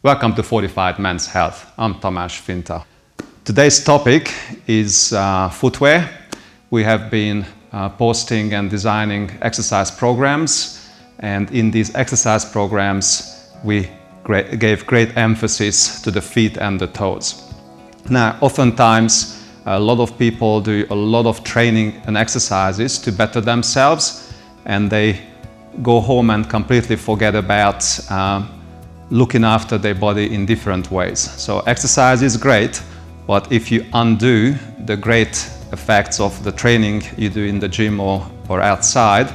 Welcome to Fortified Men's Health. I'm Tamas Finta. Today's topic is footwear. We have been posting and designing exercise programs, and in these exercise programs we gave great emphasis to the feet and the toes. Now, oftentimes a lot of people do a lot of training and exercises to better themselves, and they go home and completely forget about looking after their body in different ways. So exercise is great, but if you undo the great effects of the training you do in the gym or outside,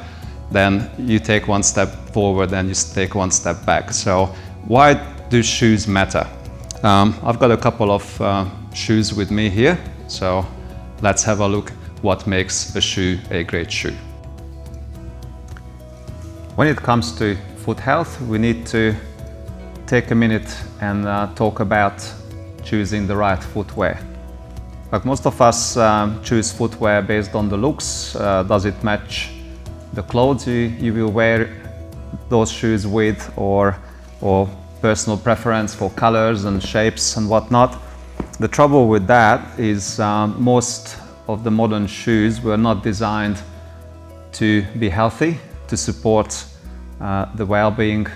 then you take one step forward and you take one step back. So why do shoes matter? I've got a couple of shoes with me here, so let's have a look what makes a shoe a great shoe. When it comes to foot health, we need to take a minute and talk about choosing the right footwear. Like most of us choose footwear based on the looks. Does it match the clothes you will wear those shoes with, or personal preference for colors and shapes and whatnot? The trouble with that is most of the modern shoes were not designed to be healthy, to support the well-being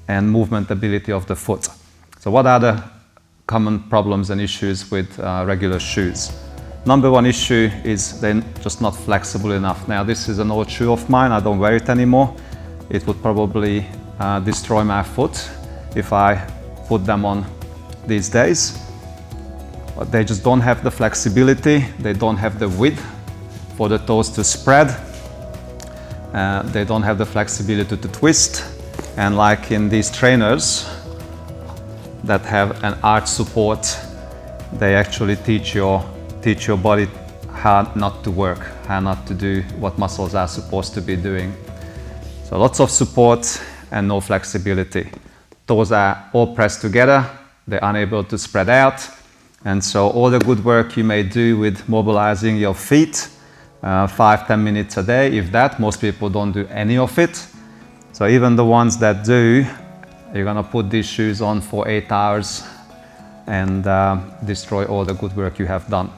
and movement ability of the foot. So what are the common problems and issues with regular shoes? Number one issue is they're just not flexible enough. Now, this is an old shoe of mine. I don't wear it anymore. It would probably destroy my foot if I put them on these days. But they just don't have the flexibility. They don't have the width for the toes to spread. They don't have the flexibility to twist. And like in these trainers that have an arch support, they actually teach your body how not to work, how not to do what muscles are supposed to be doing. So lots of support and no flexibility. Toes are all pressed together, they're unable to spread out. And so all the good work you may do with mobilizing your feet, 5-10 minutes a day, if that, most people don't do any of it. So even the ones that do, you're gonna put these shoes on for 8 hours and destroy all the good work you have done.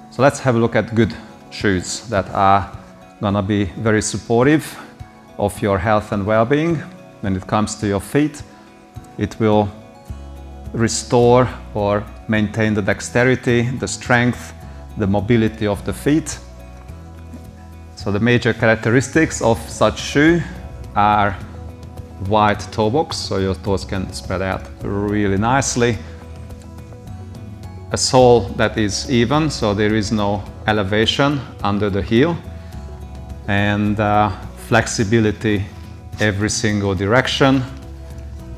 So let's have a look at good shoes that are gonna be very supportive of your health and well-being. When it comes to your feet, it will restore or maintain the dexterity, the strength, the mobility of the feet. So the major characteristics of such shoe are wide toe box, so your toes can spread out really nicely. A sole that is even, so there is no elevation under the heel. And flexibility every single direction.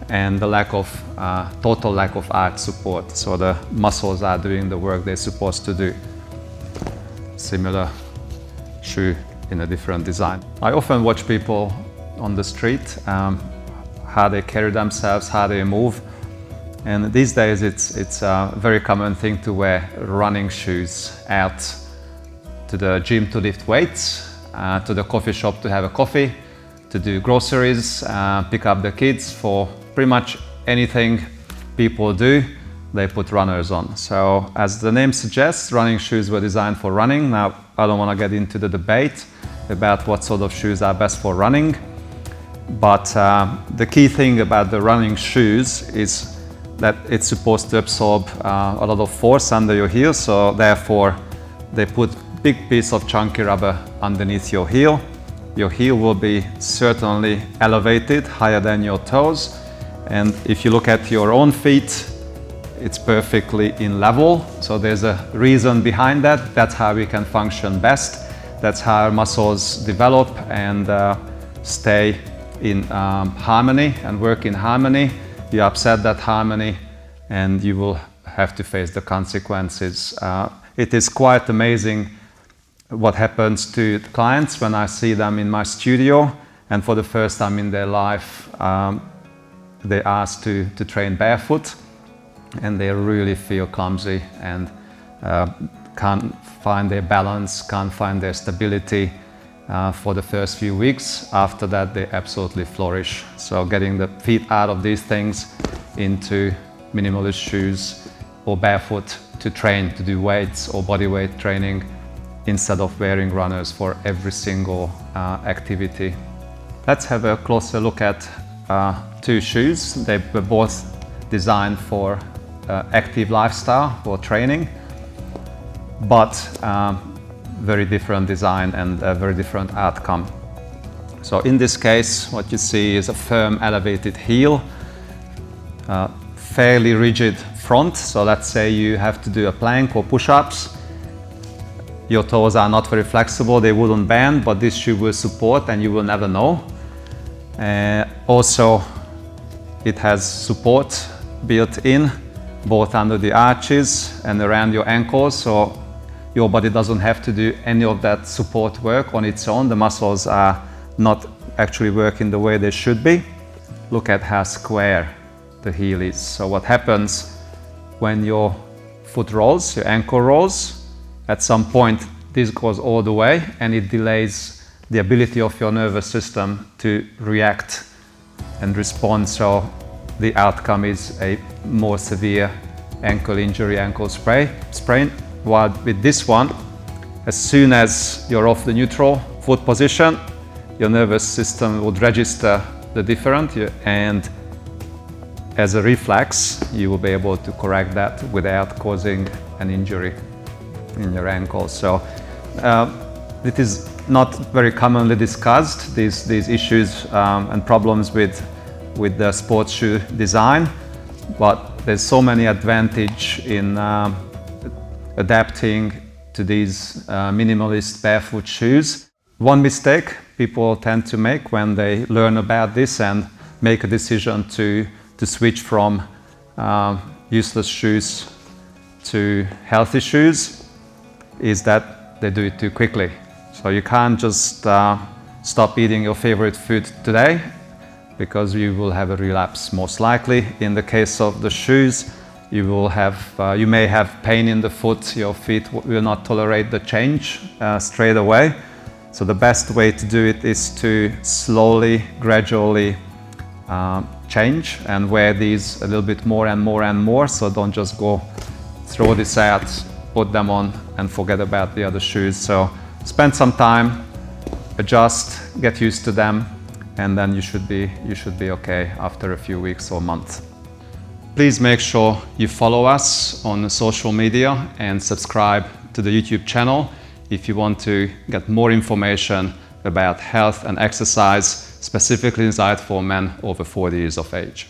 And the total lack of arch support, so the muscles are doing the work they're supposed to do. Similar shoe in a different design. I often watch people on the street, how they carry themselves, how they move. And these days it's a very common thing to wear running shoes out to the gym to lift weights, to the coffee shop to have a coffee, to do groceries, pick up the kids. For pretty much anything people do, they put runners on. So as the name suggests, running shoes were designed for running. Now, I don't want to get into the debate about what sort of shoes are best for running. But the key thing about the running shoes is that it's supposed to absorb a lot of force under your heel, so therefore they put big piece of chunky rubber underneath your heel. Your heel will be certainly elevated higher than your toes, and if you look at your own feet, it's perfectly in level. So there's a reason behind that. That's how we can function best. That's how our muscles develop and stay in harmony and work in harmony. You upset that harmony and you will have to face the consequences. It is quite amazing what happens to clients when I see them in my studio and for the first time in their life they ask to train barefoot, and they really feel clumsy and can't find their balance, can't find their stability for the first few weeks. After that, they absolutely flourish. So getting the feet out of these things into minimalist shoes or barefoot to train, to do weights or body weight training instead of wearing runners for every single activity. Let's have a closer look at two shoes. They were both designed for active lifestyle or training, but very different design and a very different outcome. So in this case, what you see is a firm elevated heel, fairly rigid front. So let's say you have to do a plank or push-ups. Your toes are not very flexible, they wouldn't bend, but this shoe will support and you will never know. Also, it has support built in, both under the arches and around your ankles, so your body doesn't have to do any of that support work on its own. The muscles are not actually working the way they should be. Look at how square the heel is. So what happens when your foot rolls, your ankle rolls, at some point this goes all the way and it delays the ability of your nervous system to react and respond. So the outcome is a more severe ankle injury, ankle sprain. While with this one, as soon as you're off the neutral foot position, your nervous system would register the difference, and as a reflex, you will be able to correct that without causing an injury in your ankle. So it is not very commonly discussed, these issues and problems with the sports shoe design, but there's so many advantages in adapting to these minimalist barefoot shoes. One mistake people tend to make when they learn about this and make a decision to switch from useless shoes to healthy shoes is that they do it too quickly. So you can't just stop eating your favorite food today, because you will have a relapse most likely. In the case of the shoes, you may have pain in the foot. Your feet will not tolerate the change straight away. So the best way to do it is to slowly, gradually change and wear these a little bit more and more and more. So don't just go throw this out, put them on and forget about the other shoes. So spend some time, adjust, get used to them, and then you should be okay after a few weeks or months. Please make sure you follow us on social media and subscribe to the YouTube channel if you want to get more information about health and exercise, specifically designed for men over 40 years of age.